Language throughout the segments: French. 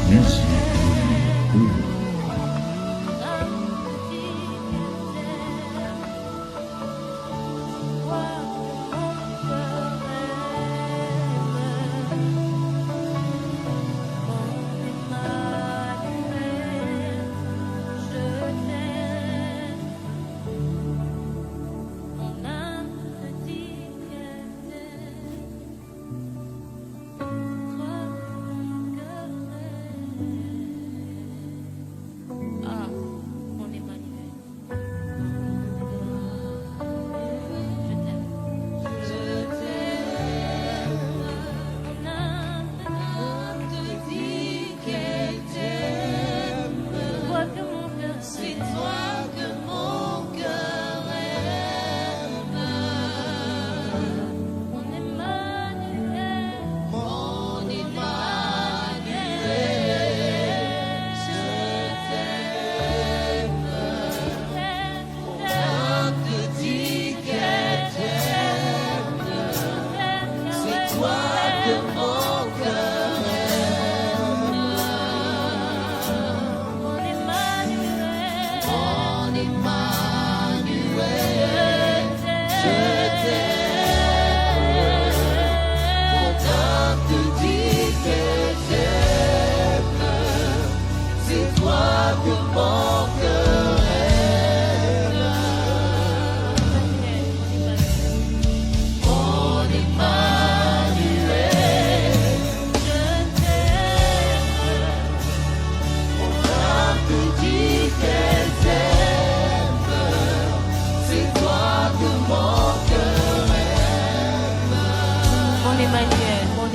Musique.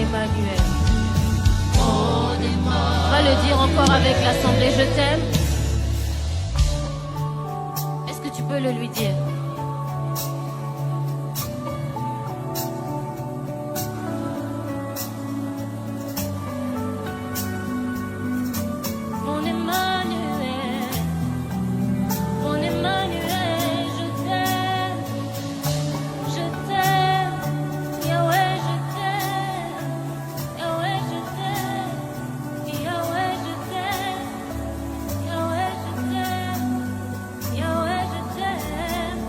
Emmanuel. On va le dire encore avec l'assemblée, je t'aime. Est-ce que tu peux le lui dire? Mon Emmanuel, je t'aime, Yahweh, je t'aime, Yahweh, je t'aime, Yahweh, je t'aime, Yahweh, je t'aime, Yahweh, je t'aime.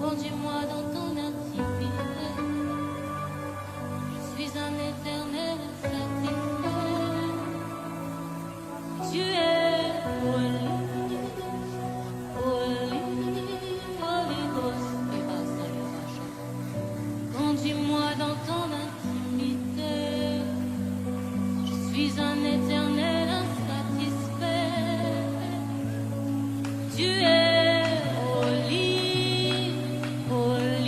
Conduis-moi dans ton intimité. Je suis un éternel satisfait. Tu es Holy, Holy, Holy Ghost. Conduis-moi dans ton intimité. Je suis un éternel insatisfait. Tu es Holy, Holy.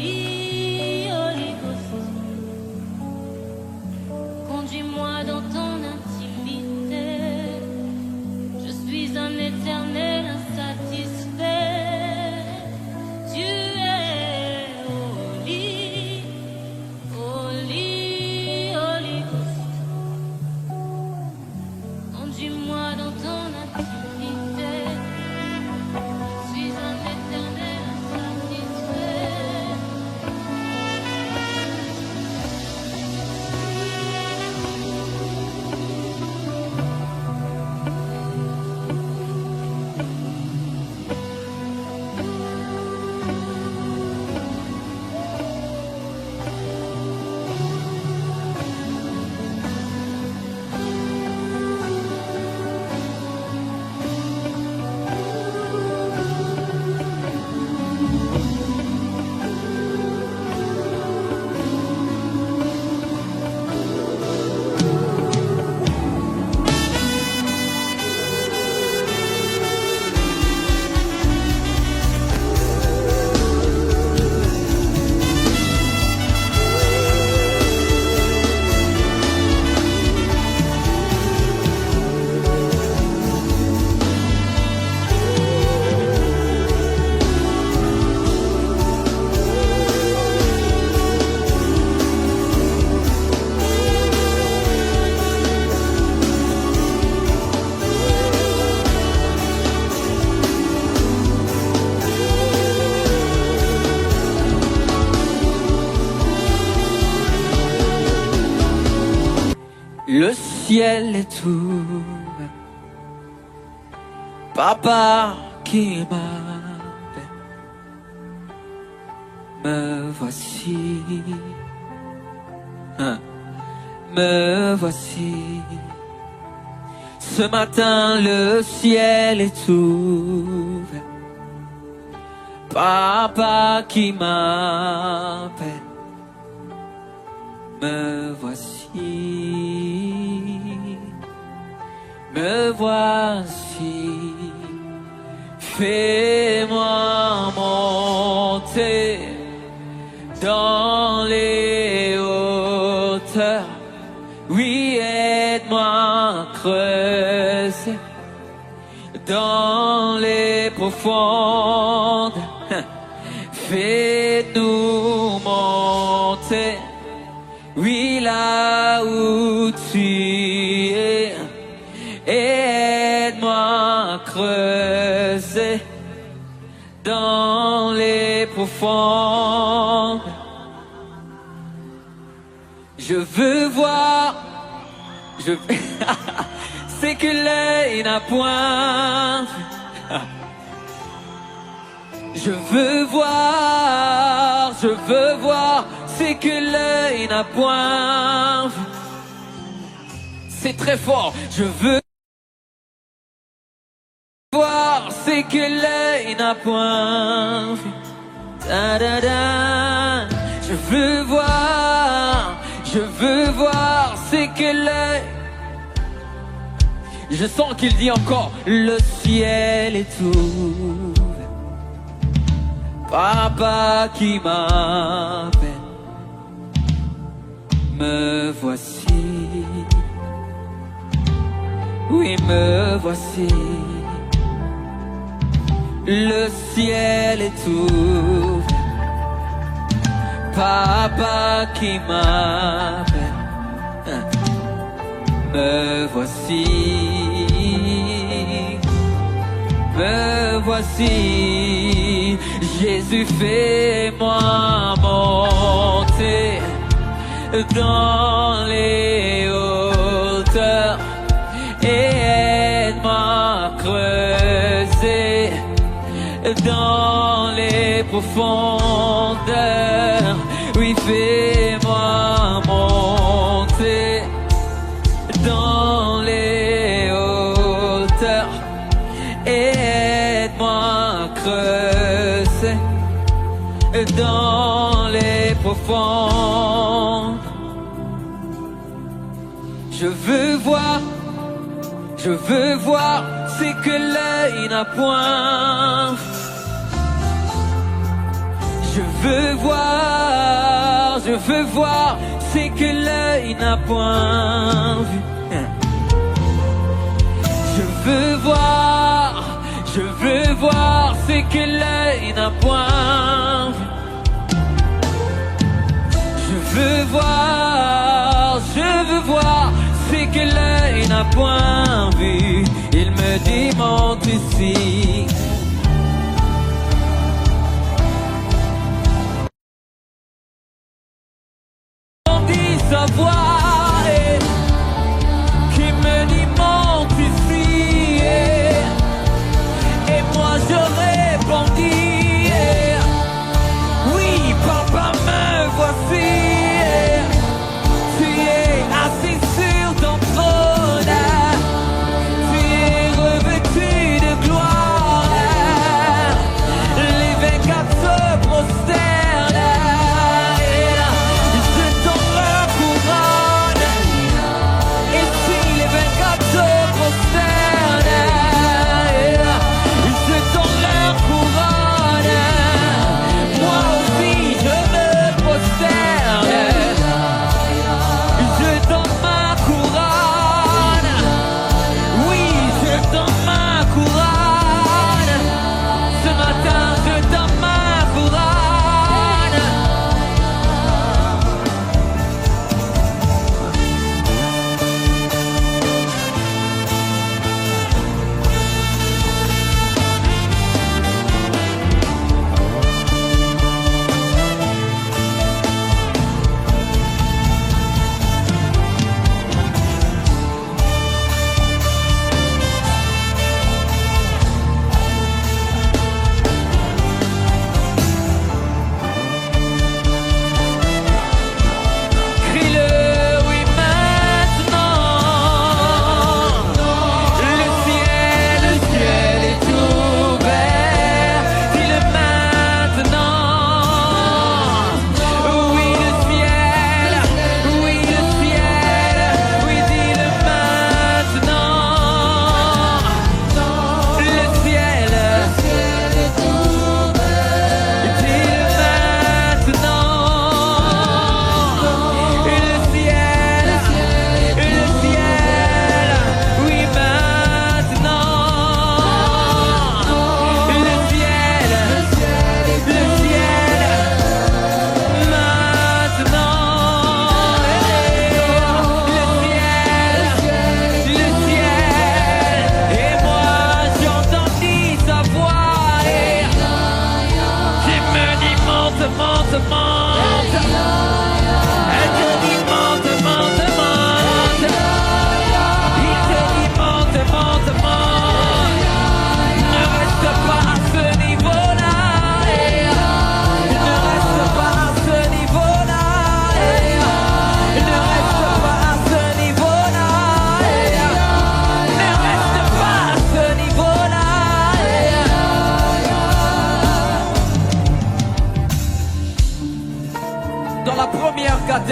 ciel est ouvert. Papa qui m'appelle, me voici, me voici. Ce matin le ciel est ouvert. Papa qui m'appelle, me voici, me voici. Fais-moi monter dans les hauteurs. Oui, aide-moi à creuser dans les profondes. Fais-nous monter, oui, là où tu es, et aide-moi à creuser dans les profondes. Je veux voir, c'est que l'œil n'a point vu. Je veux voir, c'est que l'œil n'a point vu. C'est très fort. Je veux voir, c'est que l'œil n'a point vu. Da, da, da. Je veux voir, c'est que l'œil. Je sens qu'il dit encore, le ciel est ouvert. Papa qui m'appelle, me voici. Oui, me voici. Le ciel est ouvert. Papa qui m'appelle, me voici. Me voici. Jésus, fais-moi monter dans les hauteurs et aide-moi à creuser dans les profondeurs. Oui, fais-moi monter dans les hauteurs et aide-moi à creuser dans les profondes. Je veux voir, c'est que l'œil n'a point. Je veux voir, c'est que l'œil n'a point vu. Je veux voir, c'est que l'œil n'a point vu. Je veux voir, c'est que l'œil n'a point vu. Il me dit monte ici. On dit sa voix qui me dit monte ici. Et moi je répondis, oui papa me voici. Tu es assis sur ton trône, tu es revêtu de gloire.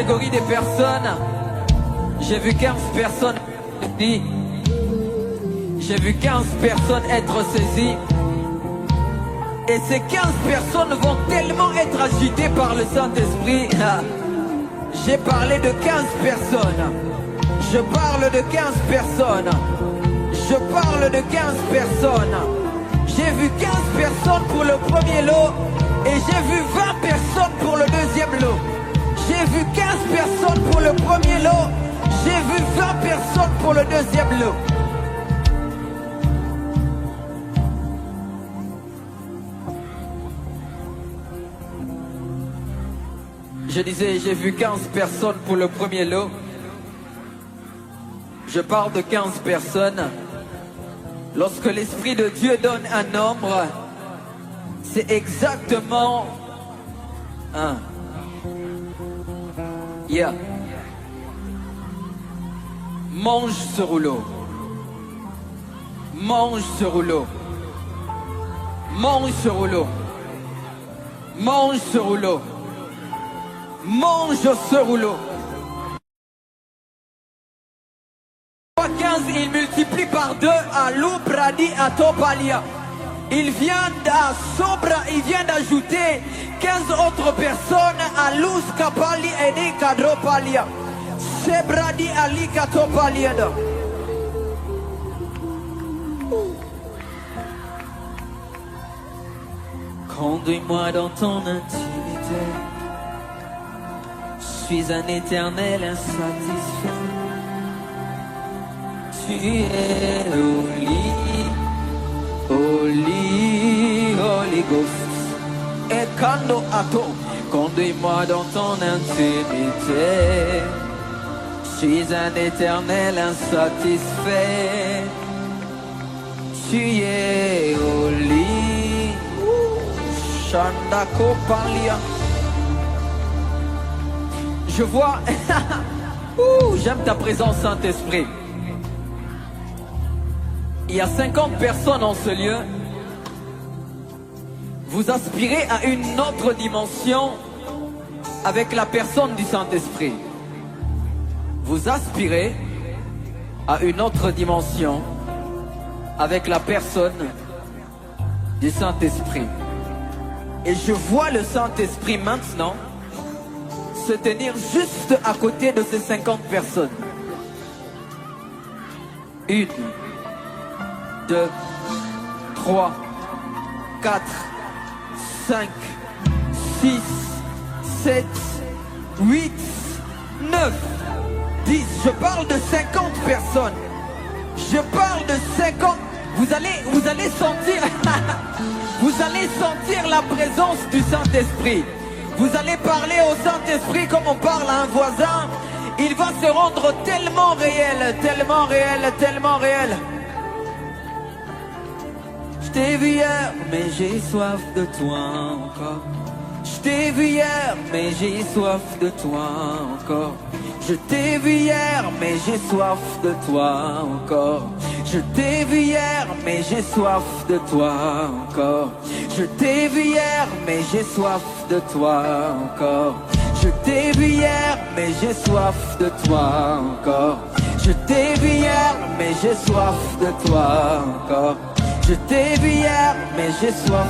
catégorie des personnes. J'ai vu 15 personnes. J'ai vu 15 personnes être saisies. Et ces 15 personnes vont tellement être agitées par le Saint-Esprit. J'ai parlé de 15 personnes. Je parle de 15 personnes. Je parle de 15 personnes. J'ai vu 15 personnes pour le premier lot. Et j'ai vu 20 personnes pour le deuxième lot. J'ai vu 15 personnes pour le premier lot. J'ai vu 20 personnes pour le deuxième lot. Je disais, j'ai vu 15 personnes pour le premier lot. Je parle de 15 personnes. Lorsque l'Esprit de Dieu donne un nombre, c'est exactement un. Yeah. Mange ce rouleau. Mange ce rouleau. Mange ce rouleau. Mange ce rouleau. Mange ce rouleau. 15, il multiplie par 2 à l'Ubradi à Topalia. Il vient à Sobra, il vient d'ajouter 15 autres personnes à Luz Kapali et Nikadropalia. Sebradi Ali Katopalia. Conduis-moi dans ton intimité. Je suis un éternel insatisfait. Tu es Holy Ghost. Et Kando Ato, conduis-moi dans ton intimité. Je suis un éternel insatisfait. Tu es Holy. Shandako Palia. Je vois, j'aime ta présence, Saint-Esprit. Il y a 50 personnes en ce lieu. Vous aspirez à une autre dimension avec la personne du Saint-Esprit. Vous aspirez à une autre dimension avec la personne du Saint-Esprit. Et je vois le Saint-Esprit maintenant se tenir juste à côté de ces 50 personnes. 1, 2, 3, 4, 5, 6, 7, 8, 9, 10. Je parle de 50 personnes. Je parle de 50. Vous allez sentir, vous allez sentir la présence du Saint-Esprit. Vous allez parler au Saint-Esprit comme on parle à un voisin. Il va se rendre tellement réel, tellement réel, tellement réel. Je t'ai vu hier, mais j'ai soif de toi encore. Je t'ai vu hier, mais j'ai soif de toi encore. Je t'ai vu hier, mais j'ai soif de toi encore. Je t'ai vu hier, mais j'ai soif de toi encore. Je t'ai vu hier, mais j'ai soif de toi encore. Je t'ai vu hier, mais j'ai soif de toi encore. Je t'ai vu hier, mais j'ai soif de toi encore. Je t'ai vu hier, mais j'ai soif.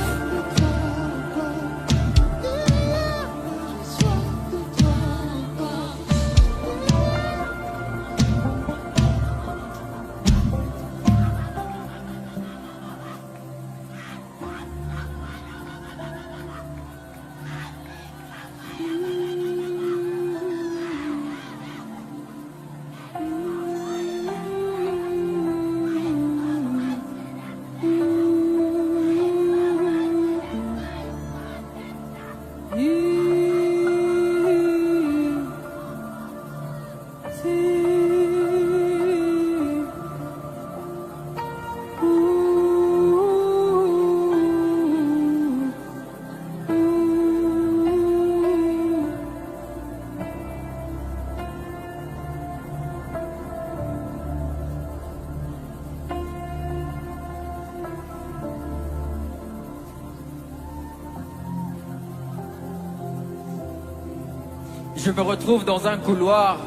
Je me retrouve dans un couloir.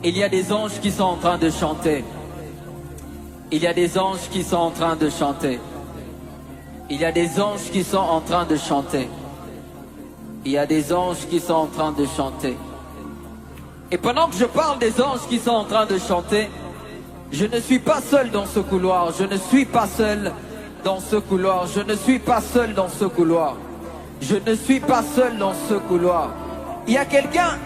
Il y a des anges qui sont en train de chanter. Il y a des anges qui sont en train de chanter. Il y a des anges qui sont en train de chanter. Il y a des anges qui sont en train de chanter. Et pendant que je parle des anges qui sont en train de chanter, je ne suis pas seul dans ce couloir. Je ne suis pas seul dans ce couloir. Je ne suis pas seul dans ce couloir. Je ne suis pas seul dans ce couloir. Il y a quelqu'un.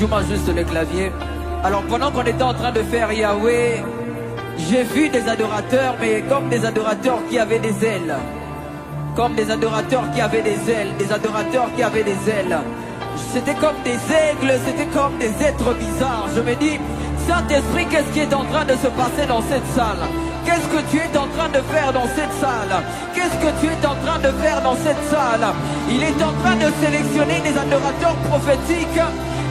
Joue-moi juste le clavier. Alors pendant qu'on était en train de faire Yahweh, j'ai vu des adorateurs, mais comme des adorateurs qui avaient des ailes. Comme des adorateurs qui avaient des ailes. Des adorateurs qui avaient des ailes. C'était comme des aigles, c'était comme des êtres bizarres. Je me dis, Saint-Esprit, qu'est-ce qui est en train de se passer dans cette salle? Qu'est-ce que tu es en train de faire dans cette salle? Qu'est-ce que tu es en train de faire dans cette salle? Il est en train de sélectionner des adorateurs prophétiques.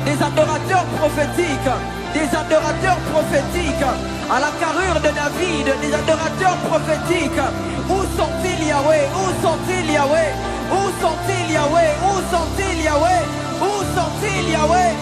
Des adorateurs prophétiques, des adorateurs prophétiques, à la carrure de David, des adorateurs prophétiques. Où sont-ils, Yahweh? Où sont-ils, Yahweh? Où sont-ils, Yahweh? Où sont-ils, Yahweh? Où sont-ils, Yahweh?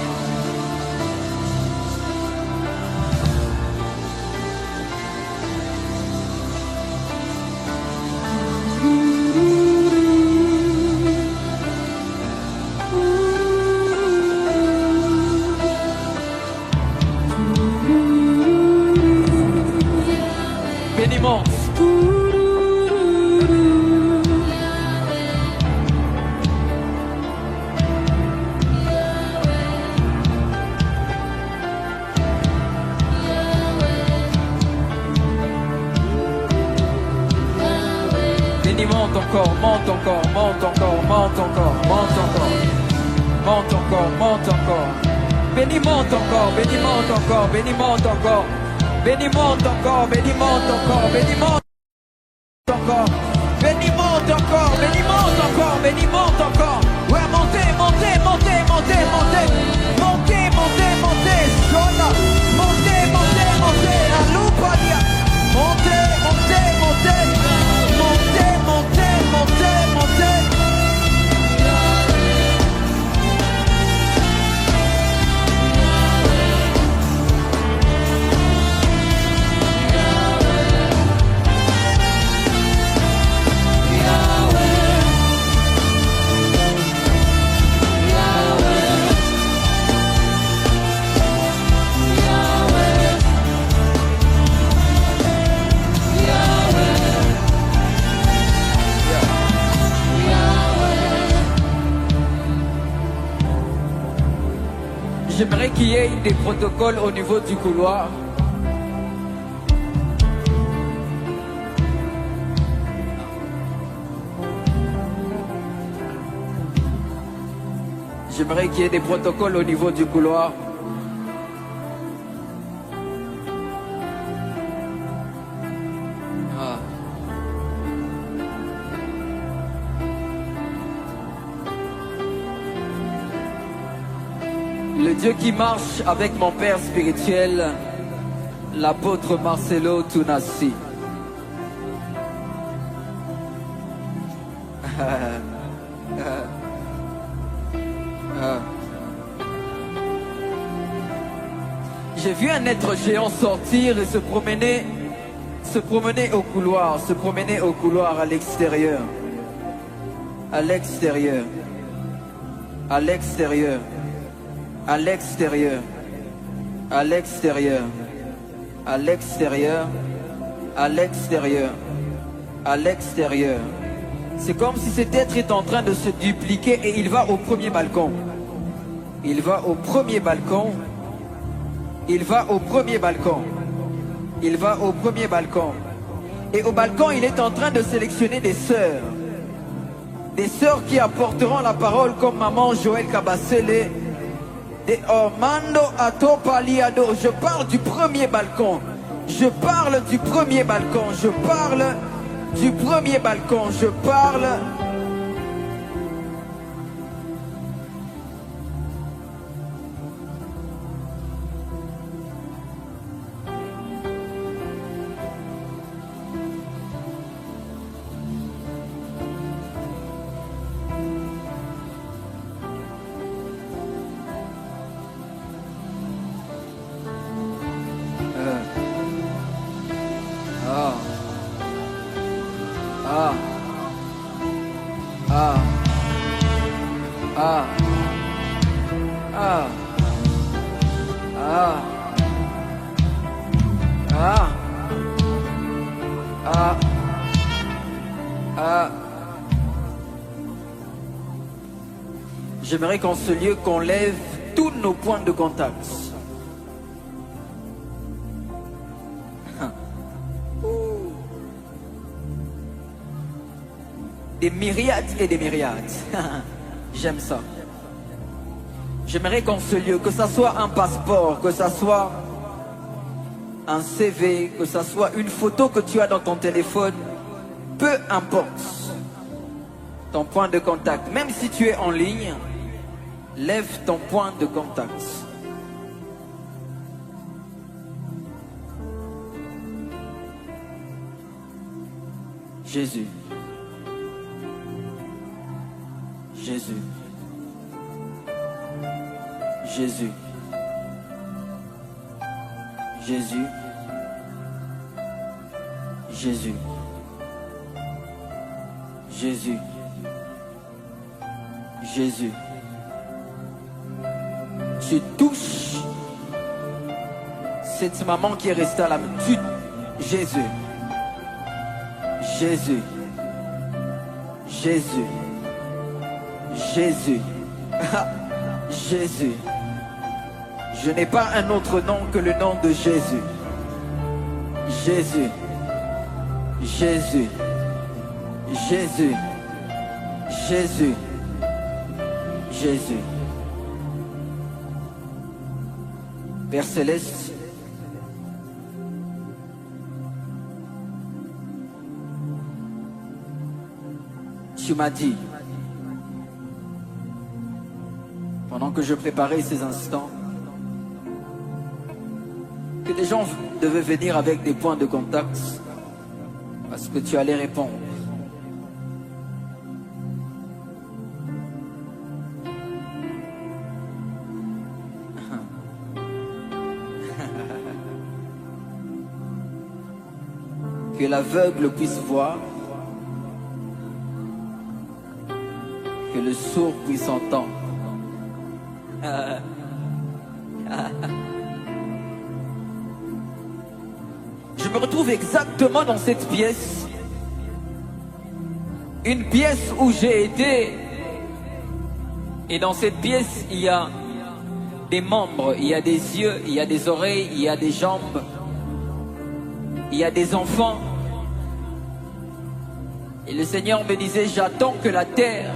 Monte encore, monte encore, monte encore, monte encore, monte encore, monte encore, monte encore. Béni monte encore, béni monte encore, béni monte encore, béni monte encore, béni monte encore, béni monte encore, béni monte encore, béni monte encore, béni monte encore. Ouais, montez, montez, montez, montez, montez, montez, montez, montez, Shona, montez, montez, montez, Aloupadia, montez, montez, montez, montez, montez, montez, montez. qu'il y ait des protocoles au niveau du couloir. J'aimerais qu'il y ait des protocoles au niveau du couloir. Ah. Le Dieu qui marche avec mon père spirituel, l'apôtre Marcelo Tunasi. J'ai vu un être géant sortir et se promener au couloir, à l'extérieur, à l'extérieur, à l'extérieur, à l'extérieur, à l'extérieur, à l'extérieur, à l'extérieur, à l'extérieur. C'est comme si cet être est en train de se dupliquer et il va au premier balcon. Il va au premier balcon. Il va au premier balcon. Il va au premier balcon. Et au balcon, il est en train de sélectionner des sœurs. Des sœurs qui apporteront la parole comme maman Joël Kabasele. Des Ormando Atopaliado. Je parle du premier balcon. Je parle du premier balcon. Je parle du premier balcon. Je parle... J'aimerais qu'en ce lieu, qu'on lève tous nos points de contact. Des myriades et des myriades. J'aime ça. J'aimerais qu'en ce lieu, que ça soit un passeport, que ça soit un CV, que ça soit une photo que tu as dans ton téléphone, peu importe ton point de contact, même si tu es en ligne, lève ton point de contact. Jésus. Jésus. Jésus. Jésus. Jésus. Jésus. Jésus. Tu touches cette maman qui est restée à la main. Jésus. Jésus. Jésus. Jésus. Jésus. Je n'ai pas un autre nom que le nom de Jésus. Jésus. Jésus. Jésus. Jésus. Jésus. Père Céleste, tu m'as dit, pendant que je préparais ces instants, que des gens devaient venir avec des points de contact parce que tu allais répondre. Que l'aveugle puisse voir, que le sourd puisse entendre. Je me retrouve exactement dans cette pièce, une pièce où j'ai été, et dans cette pièce il y a des membres, il y a des yeux, il y a des oreilles, il y a des jambes, il y a des enfants. Et le Seigneur me disait, j'attends que la terre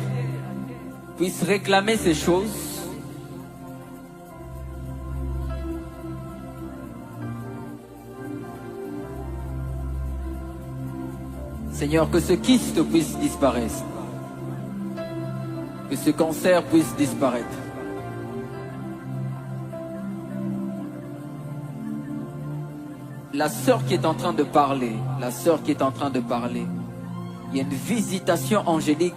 puisse réclamer ces choses. Seigneur, que ce kyste puisse disparaître. Que ce cancer puisse disparaître. La sœur qui est en train de parler, il y a une visitation angélique.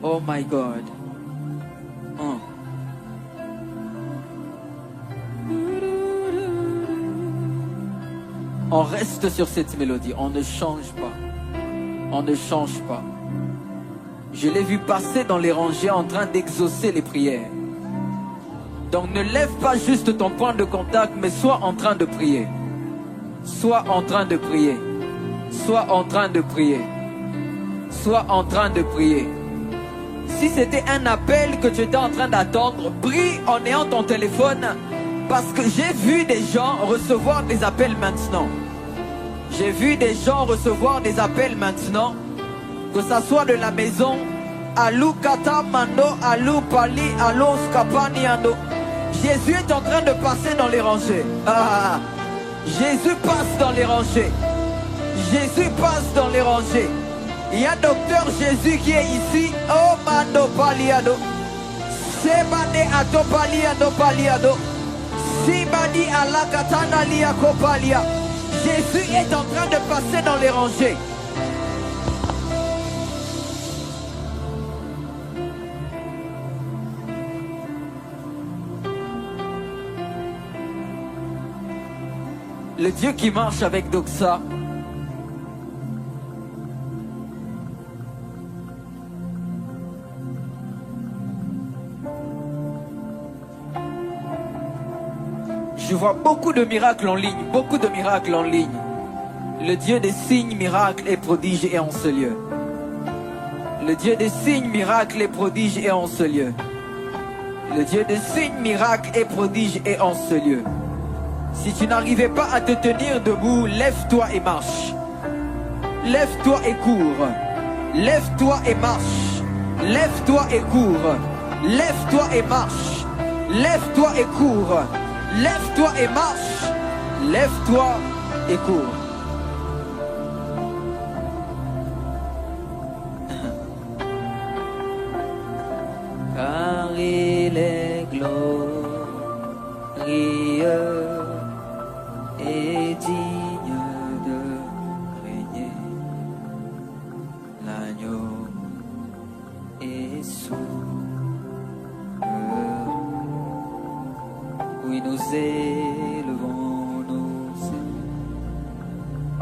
Oh my God. On reste sur cette mélodie, on ne change pas. On ne change pas. Je l'ai vu passer dans les rangées en train d'exaucer les prières. Donc ne lève pas juste ton point de contact, mais sois en train de prier. Sois en train de prier. Sois en train de prier. Sois en train de prier. Si c'était un appel que tu étais en train d'attendre, prie en ayant ton téléphone, parce que j'ai vu des gens recevoir des appels maintenant. J'ai vu des gens recevoir des appels maintenant, que ça soit de la maison, Alou Kata Mando, Alou Pali, Alou Skapani Ando. Jésus est en train de passer dans les rangées. Jésus passe dans les rangées. Jésus passe dans les rangées. Il y a docteur Jésus qui est ici. Oh Mando Paliado. Sebade Ato Paliado Paliado. Sibadi Ala Katana Liako Palia. Jésus est en train de passer dans les rangées. Le Dieu qui marche avec Doxa, je vois beaucoup de miracles en ligne, beaucoup de miracles en ligne. Le Dieu des signes, miracles et prodiges est en ce lieu. Le Dieu des signes, miracles et prodiges est en ce lieu. Le Dieu des signes, miracles et prodiges est en ce lieu. Si tu n'arrivais pas à te tenir debout, lève-toi et marche. Lève-toi et cours. Lève-toi et marche. Lève-toi et cours. Lève-toi et marche. Lève-toi et cours. Lève-toi et marche. Lève-toi et cours. Car il est glorieux et digne de régner. L'agneau est souverain. Oui, nous élevons, nous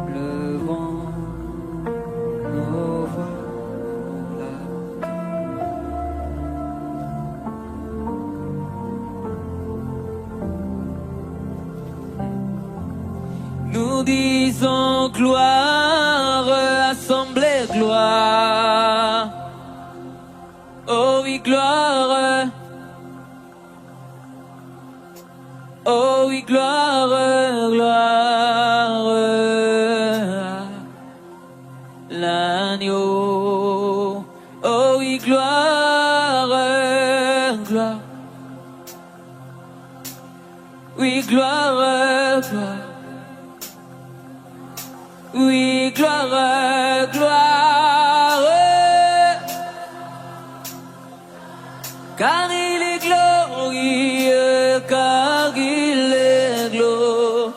élevons nos voix. Nous disons gloire, assemblée gloire. Oh oui, gloire. Oh oui, gloire, gloire. L'agneau. Oh oui, gloire, gloire. Oui, gloire, gloire. Oui, gloire, gloire. Car il est glorieux, car il est glorieux.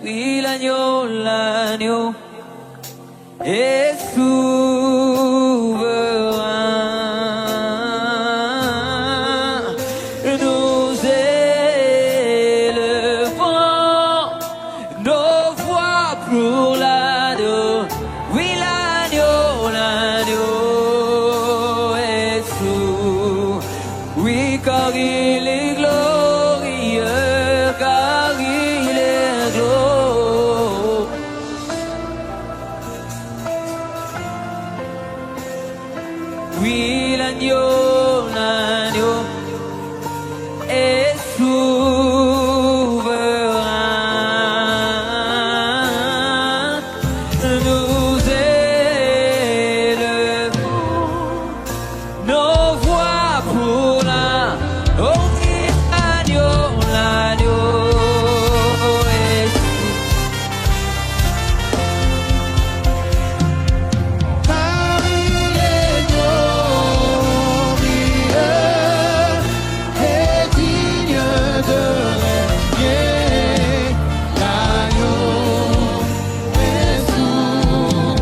Oui, l'agneau, l'agneau est souverain. Pour l'agneau, oui l'agneau, l'agneau est sous, oui car il est glorieux, car il est glorieux. Poulain, oh oui, l'agneau est ici. Marie est glorieux et digne de régner. L'agneau est souverain.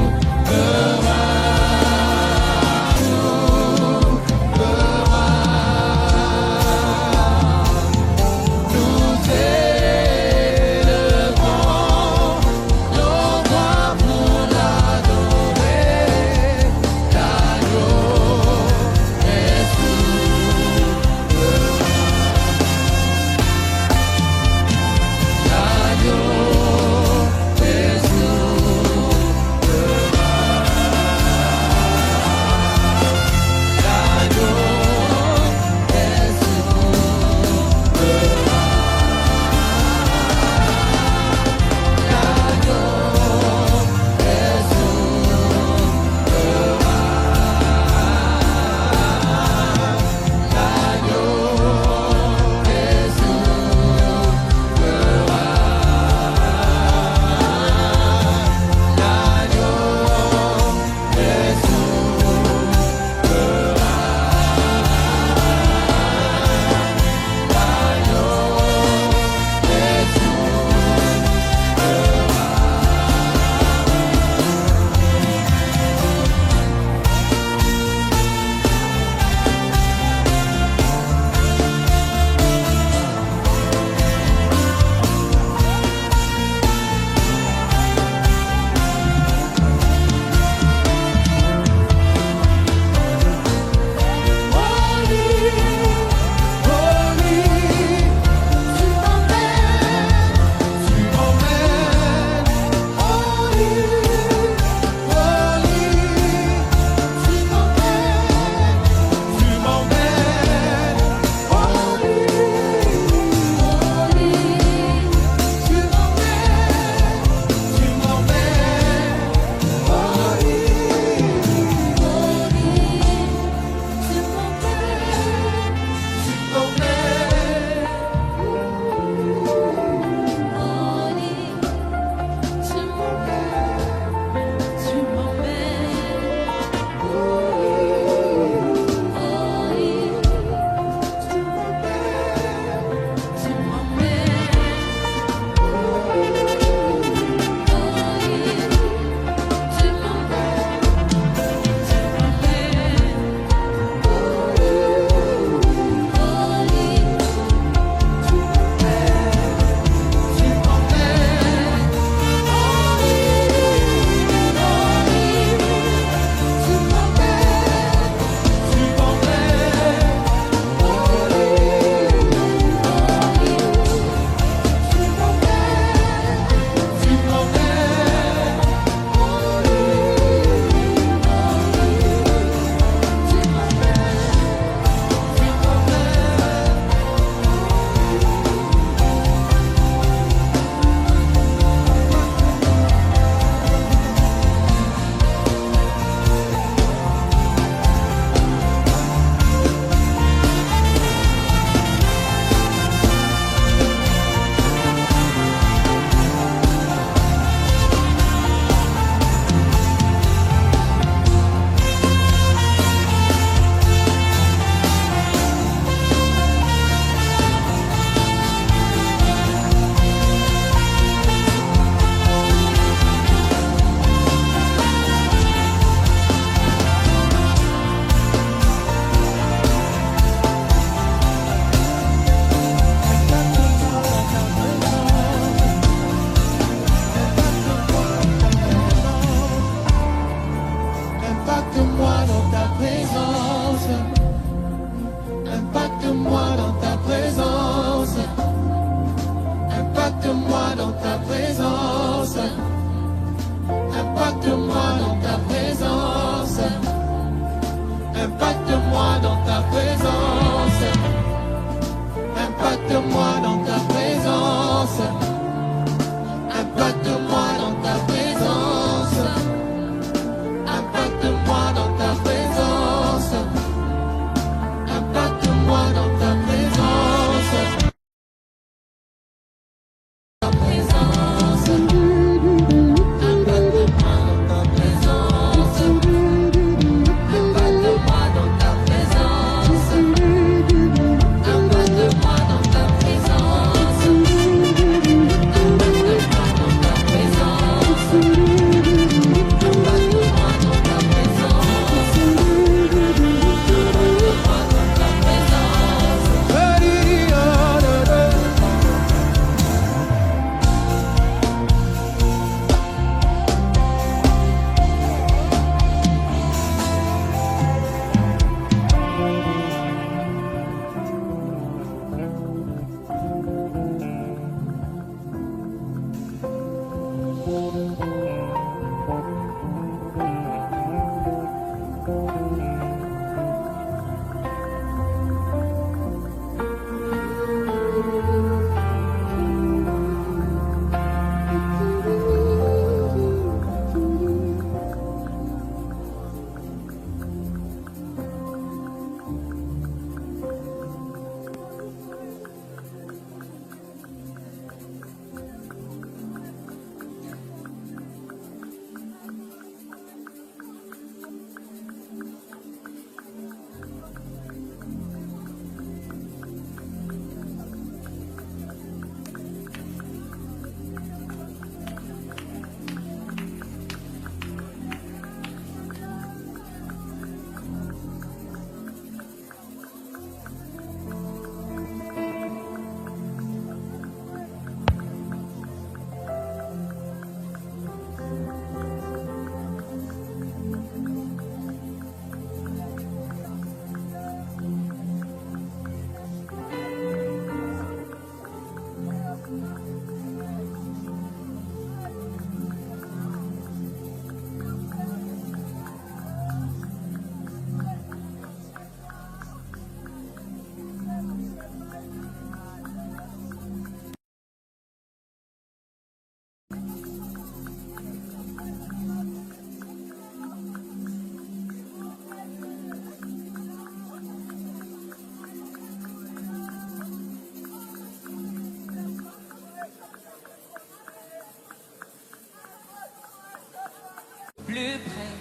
plus près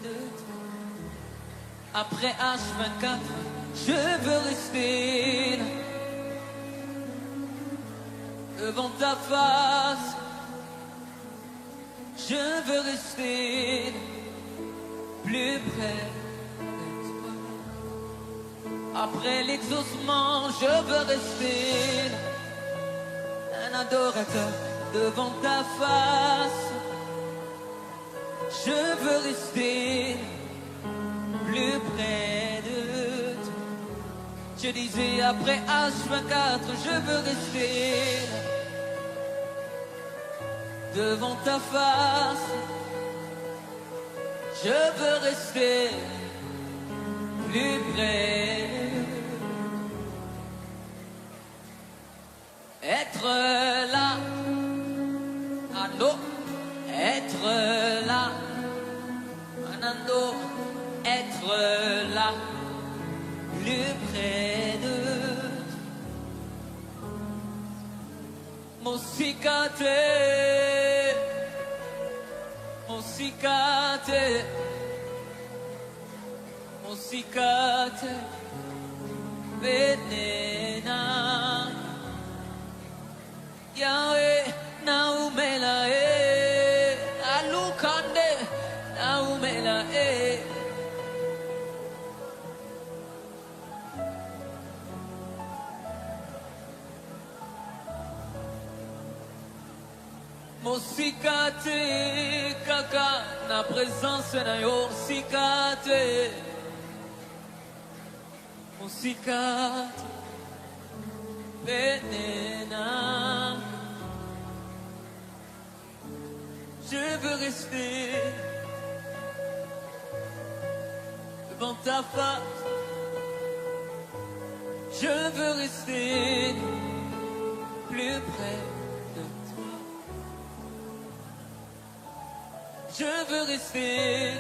de toi. Après H24, je veux rester là, devant ta face. Je veux rester là, plus près de toi. Après l'exaucement, je veux rester là, un adorateur devant ta face. Je veux rester plus près de toi. Je disais après H24, je veux rester devant ta face. Je veux rester plus près. Être là, Ando, être là, Anando, être là, plus près de Musicate, musicate, musicate, venena. Yahweh, naumela alukande, naumela Mosikate, kaka, na présence na yo, sikate, mosikate, venena. Je veux rester devant ta face. Je veux rester plus près de toi. Je veux rester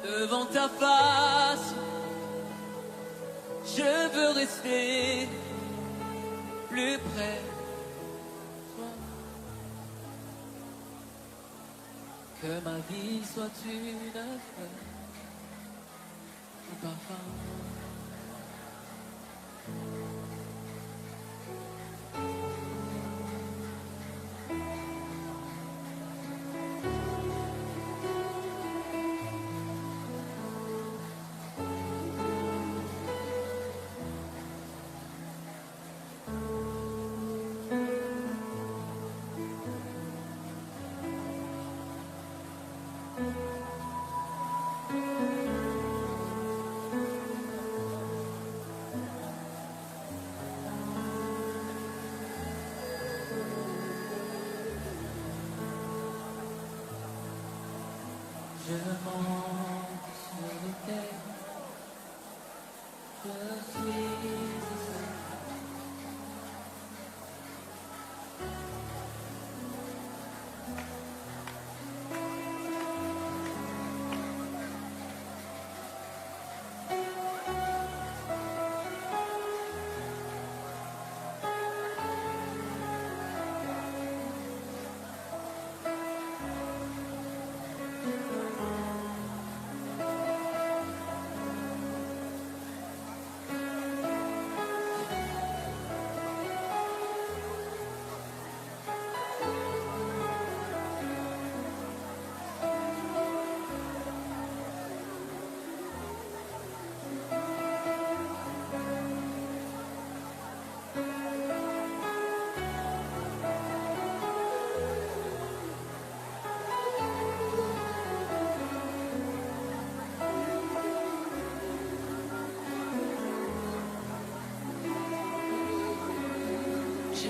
devant ta face. Je veux rester plus près. Que ma vie soit une fleur, un parfum. Je monte sur les terres, je suis ici.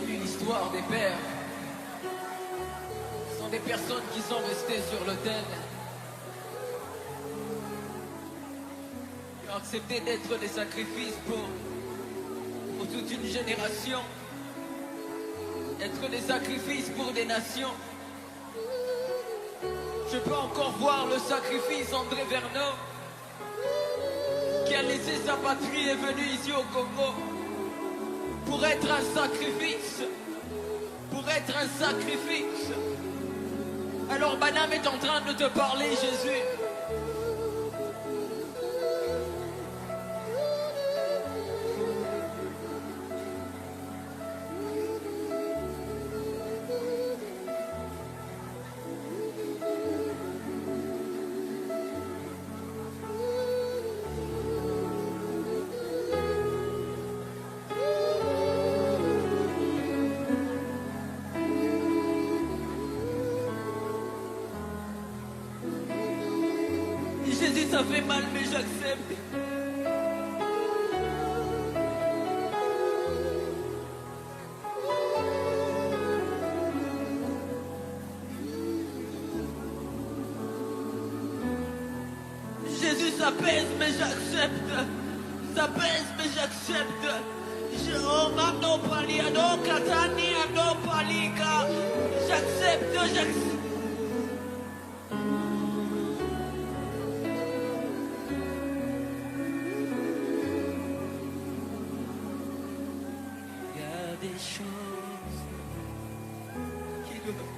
L'histoire des pères sont des personnes qui sont restées sur l'autel, qui ont accepté d'être des sacrifices pour toute une génération, être des sacrifices pour des nations. Je peux encore voir le sacrifice André Vernon, qui a laissé sa patrie et est venu ici au Congo pour être un sacrifice, pour être un sacrifice. Alors Banham est en train de te parler, Jésus. Jésus, ça fait mal, mais j'accepte. Jésus, ça pèse, mais j'accepte. Ça pèse, mais j'accepte. Oh, mano paliado, katani, ado palika. J'accepte, j'accepte. Il y a des choses qui doivent...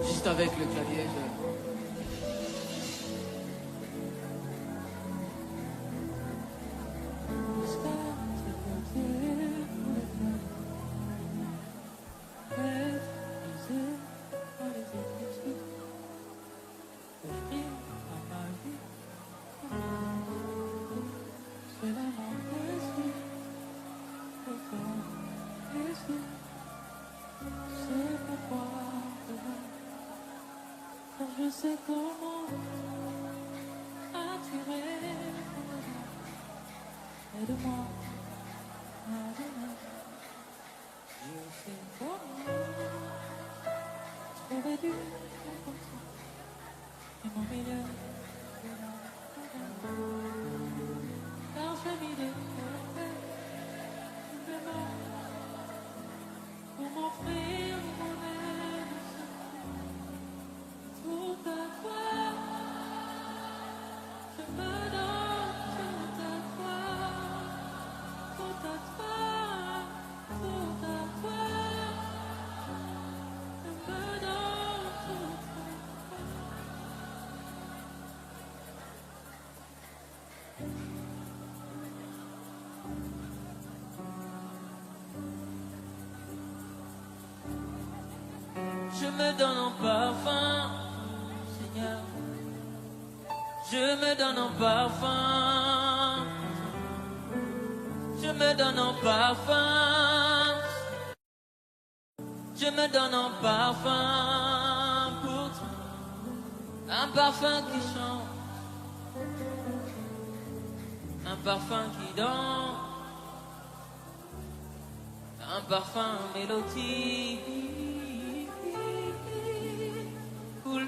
Juste avec le clavier. Je sais comment attirer aide-moi, aide-moi. Je sais comment trouver du réconfort et mon milieu de l'âme. m'offrir moi-même, tout à toi. Je me donne tout à toi, tout à toi, tout à toi. Je me donne tout à toi. Je me donne en parfum, Seigneur. Je me donne en parfum. Je me donne en parfum. Je me donne en parfum pour toi. Un parfum qui chante. Un parfum qui danse. Un parfum mélodie. Cool.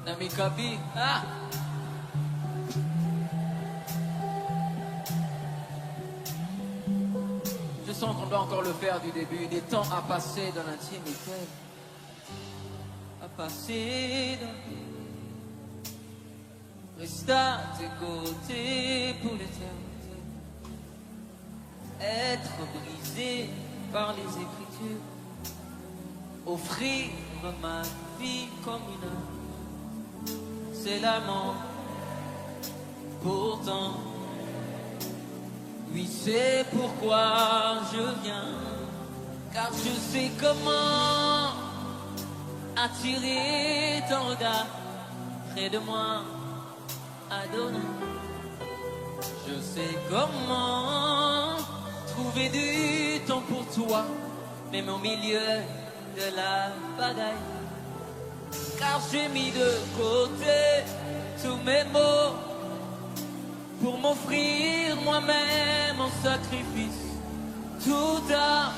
Namikabi, ah! Je sens qu'on doit encore le faire du début. Des temps à passer dans l'intimité. À passer dans... Reste à tes côtés pour l'éternité. Être brisé par les Écritures. Offrir ma vie comme une œuvre. C'est l'amour. Pourtant, oui, c'est pourquoi je viens. Car je sais comment attirer ton regard près de moi, Adonai. Je sais comment trouver du temps pour toi, même au milieu de la bagaille. Car j'ai mis de côté tous mes mots pour m'offrir moi-même en sacrifice. Tout à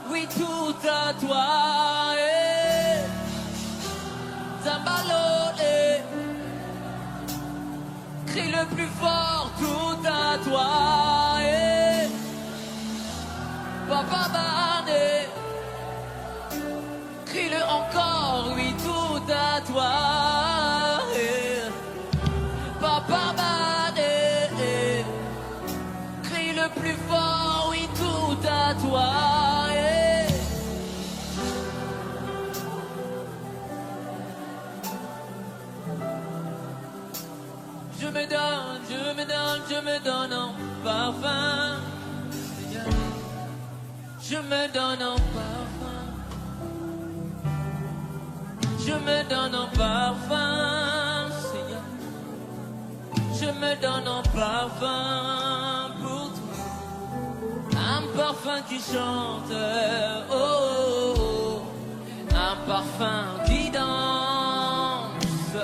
oui, tout à toi. Zambalo, crie le plus fort, tout à toi. Papa Bane, crie-le encore, oui, tout à toi. Papa Bane, crie le plus fort, oui, tout à toi. Je me donne, je me donne, je me donne en parfum. Je me donne en parfum. Je me donne en parfum, Seigneur. Je me donne en parfum pour toi. Un parfum qui chante, oh, oh, oh. Un parfum qui danse.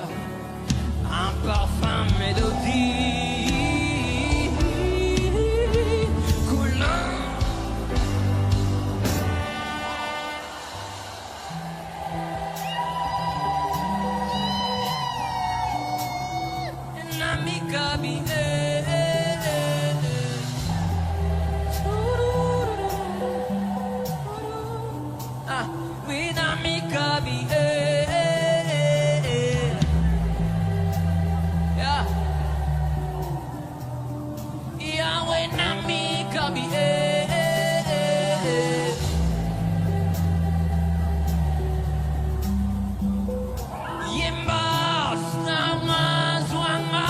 Un parfum mélodie. Namikabi, ah, oui, Namikabi, yeah, Yahweh, Namikabi, Yemba, Sama, Zwama.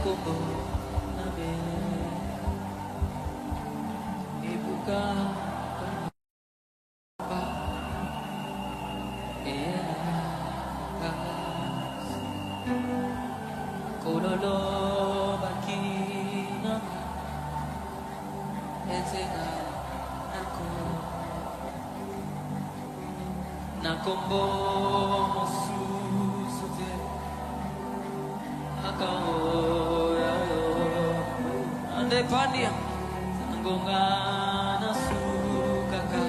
nakombo na be ebuka pa kololo bakina ezenga nakombo mosusu te akaoya andepania ngonga nasukaka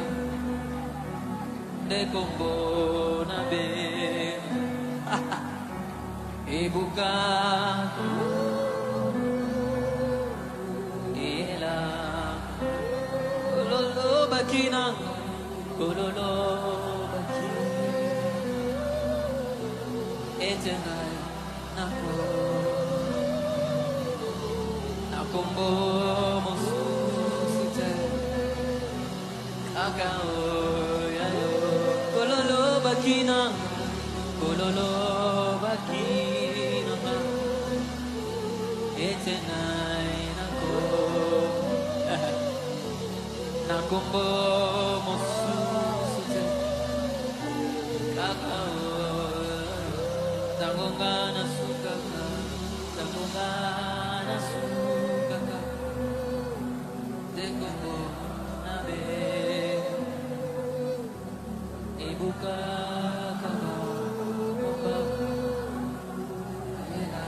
ndekombo na be ebuka ela kololo bakina kololo etenai nako nakombo mosusu te kakao yayo kololo bakina kololo bakina etenai nako nakombo mosusu te kakao Tangongana sukaka, tangongana sukaka, dekombo nabe, ibuka kaka, oka, ela.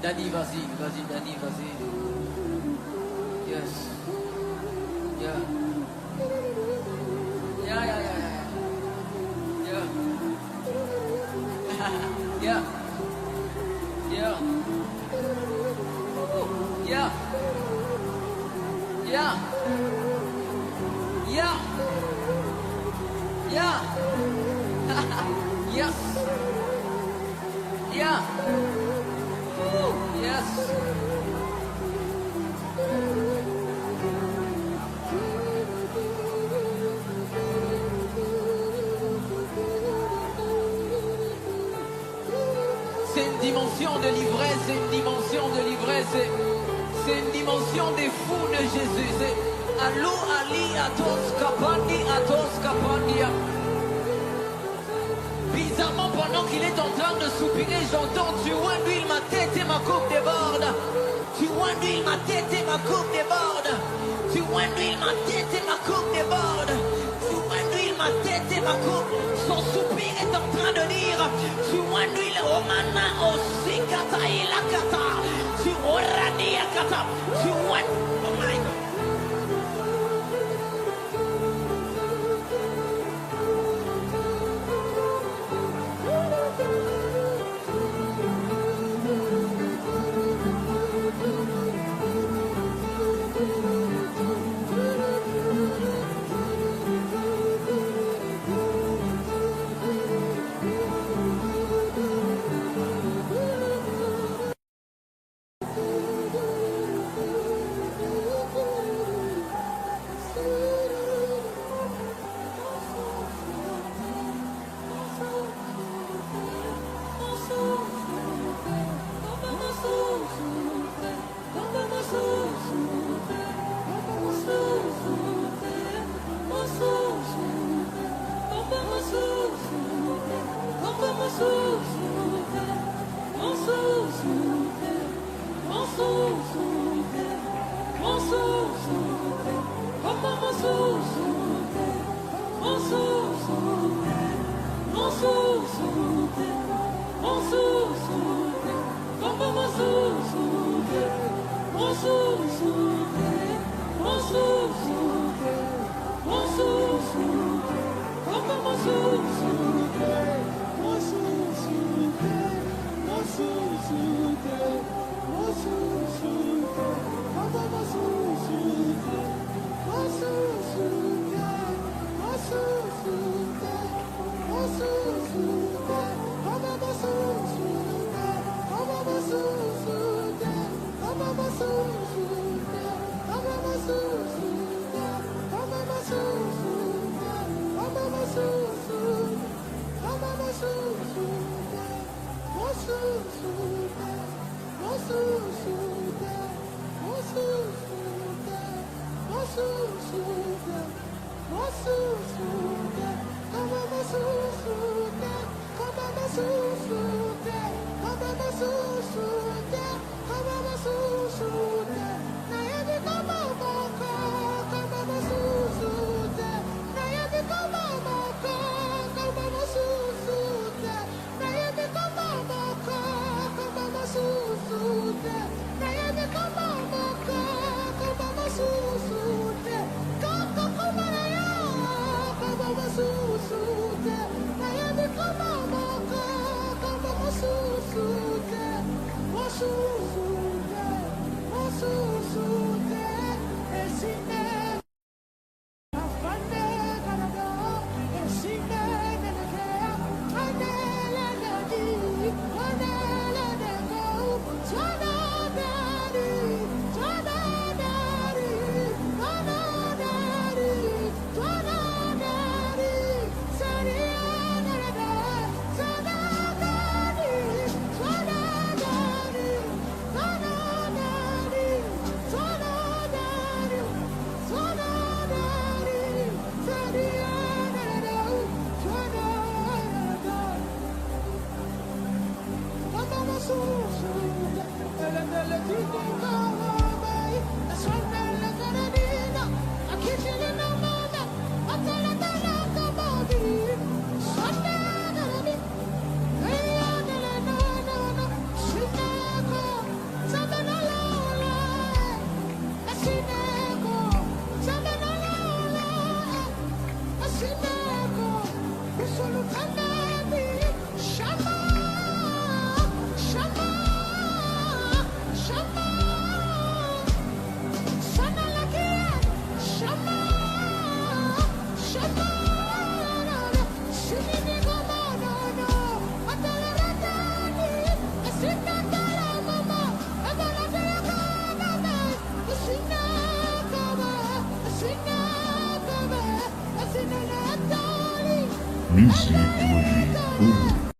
Dani, vas-y, Dani, vas-y. Yes. Yeah. Yeah. Yeah. Yeah. Yeah. Yeah. Yeah. Yeah. Yeah. Yes. Yeah. Yes. C'est une dimension de l'ivresse, c'est une dimension de l'ivresse, c'est une dimension des fous de Jésus. C'est Allo Ali Atos Kapandi. Bizarrement, pendant qu'il est en train de soupirer, j'entends tu vois l'huile, ma tête et ma coupe déborde. Tu vois l'huile, ma tête et ma coupe déborde. Tu vois l'huile, ma tête et ma coupe déborde. Tu vois l'huile, ma tête et ma coupe. Son soupir est en train de dire tu vois l'huile, Omana aussi kata ila kata. Tu orani kata. Tu vois, oh my God. Musique Logique.